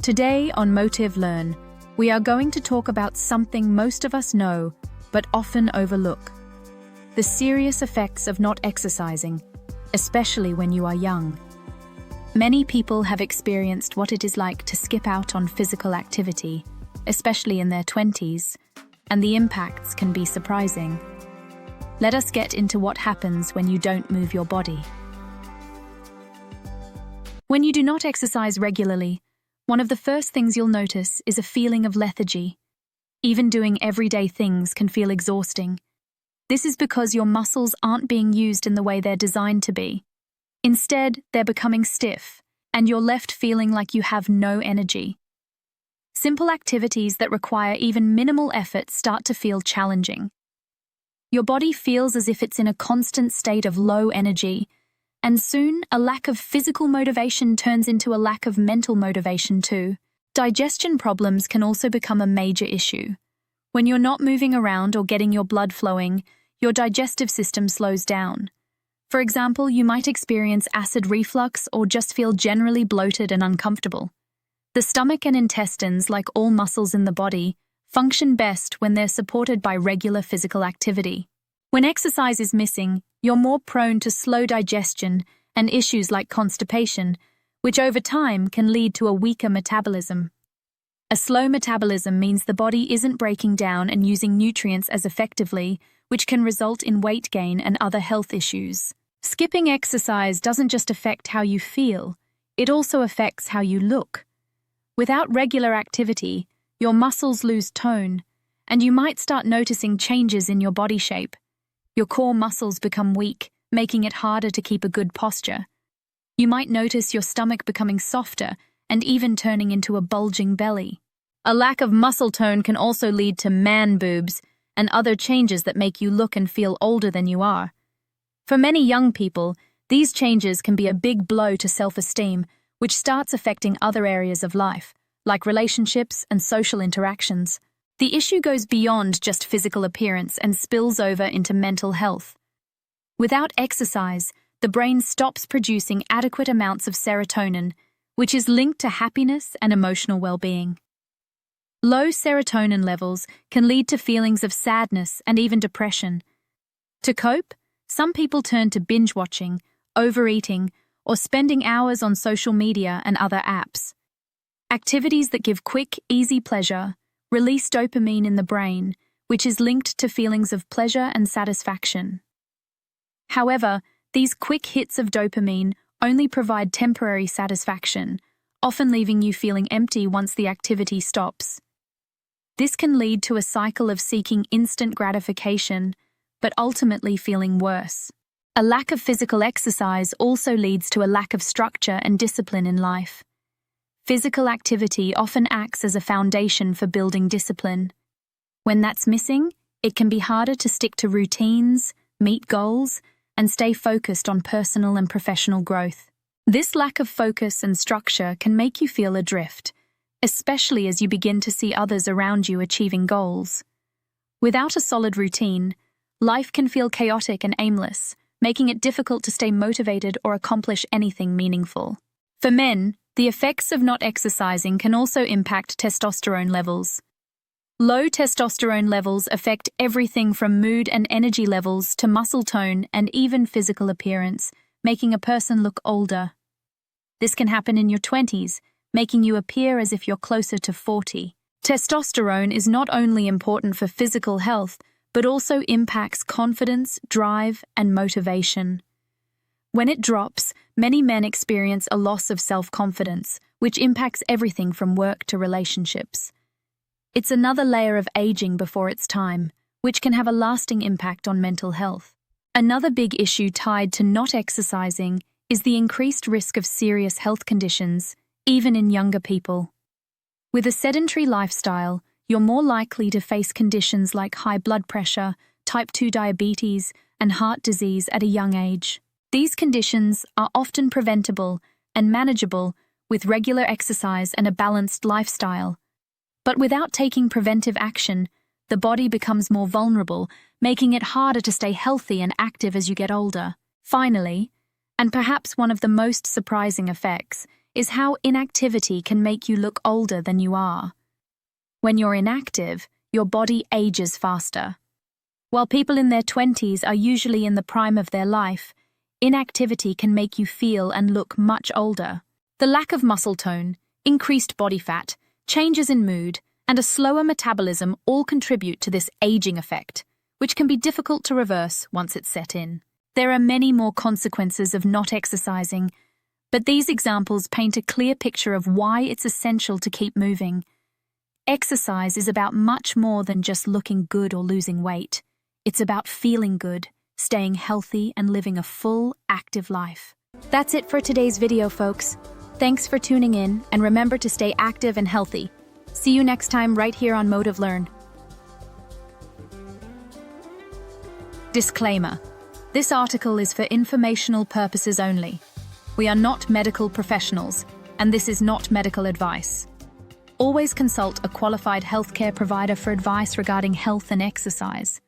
Today on Motive Learn, we are going to talk about something most of us know, but often overlook. The serious effects of not exercising, especially when you are young. Many people have experienced what it is like to skip out on physical activity, especially in their 20s, and the impacts can be surprising. Let us get into what happens when you don't move your body. When you do not exercise regularly, one of the first things you'll notice is a feeling of lethargy. Even doing everyday things can feel exhausting. This is because your muscles aren't being used in the way they're designed to be. Instead, they're becoming stiff, and you're left feeling like you have no energy. Simple activities that require even minimal effort start to feel challenging. Your body feels as if it's in a constant state of low energy, and soon a lack of physical motivation turns into a lack of mental motivation too. Digestion problems can also become a major issue. When you're not moving around or getting your blood flowing, your digestive system slows down. For example, you might experience acid reflux or just feel generally bloated and uncomfortable. The stomach and intestines, like all muscles in the body, function best when they're supported by regular physical activity. When exercise is missing, you're more prone to slow digestion and issues like constipation, which over time can lead to a weaker metabolism. A slow metabolism means the body isn't breaking down and using nutrients as effectively, which can result in weight gain and other health issues. Skipping exercise doesn't just affect how you feel, it also affects how you look. Without regular activity, your muscles lose tone, and you might start noticing changes in your body shape. Your core muscles become weak, making it harder to keep a good posture. You might notice your stomach becoming softer and even turning into a bulging belly. A lack of muscle tone can also lead to man boobs and other changes that make you look and feel older than you are. For many young people, these changes can be a big blow to self-esteem, which starts affecting other areas of life, like relationships and social interactions. The issue goes beyond just physical appearance and spills over into mental health. Without exercise, the brain stops producing adequate amounts of serotonin, which is linked to happiness and emotional well-being. Low serotonin levels can lead to feelings of sadness and even depression. To cope, some people turn to binge watching, overeating, or spending hours on social media and other apps. Activities that give quick, easy pleasure release dopamine in the brain, which is linked to feelings of pleasure and satisfaction. However, these quick hits of dopamine only provide temporary satisfaction, often leaving you feeling empty once the activity stops. This can lead to a cycle of seeking instant gratification, but ultimately feeling worse. A lack of physical exercise also leads to a lack of structure and discipline in life. Physical activity often acts as a foundation for building discipline. When that's missing, it can be harder to stick to routines, meet goals, and stay focused on personal and professional growth. This lack of focus and structure can make you feel adrift, especially as you begin to see others around you achieving goals. Without a solid routine, life can feel chaotic and aimless, making it difficult to stay motivated or accomplish anything meaningful. For men, the effects of not exercising can also impact testosterone levels. Low testosterone levels affect everything from mood and energy levels to muscle tone and even physical appearance, making a person look older. This can happen in your 20s, making you appear as if you're closer to 40. Testosterone is not only important for physical health, but also impacts confidence, drive, and motivation. When it drops, many men experience a loss of self-confidence, which impacts everything from work to relationships. It's another layer of aging before its time, which can have a lasting impact on mental health. Another big issue tied to not exercising is the increased risk of serious health conditions, even in younger people. With a sedentary lifestyle, you're more likely to face conditions like high blood pressure, type 2 diabetes, and heart disease at a young age. These conditions are often preventable and manageable with regular exercise and a balanced lifestyle. But without taking preventive action, the body becomes more vulnerable, making it harder to stay healthy and active as you get older. Finally, and perhaps one of the most surprising effects, is how inactivity can make you look older than you are. When you're inactive, your body ages faster. While people in their 20s are usually in the prime of their life, inactivity can make you feel and look much older. The lack of muscle tone, increased body fat, changes in mood, and a slower metabolism all contribute to this aging effect, which can be difficult to reverse once it's set in. There are many more consequences of not exercising, but these examples paint a clear picture of why it's essential to keep moving. Exercise is about much more than just looking good or losing weight. It's about feeling good, staying healthy, and living a full, active life. That's it for today's video, folks. Thanks for tuning in, and remember to stay active and healthy. See you next time right here on Motive Learn. Disclaimer. This article is for informational purposes only. We are not medical professionals, and this is not medical advice. Always consult a qualified healthcare provider for advice regarding health and exercise.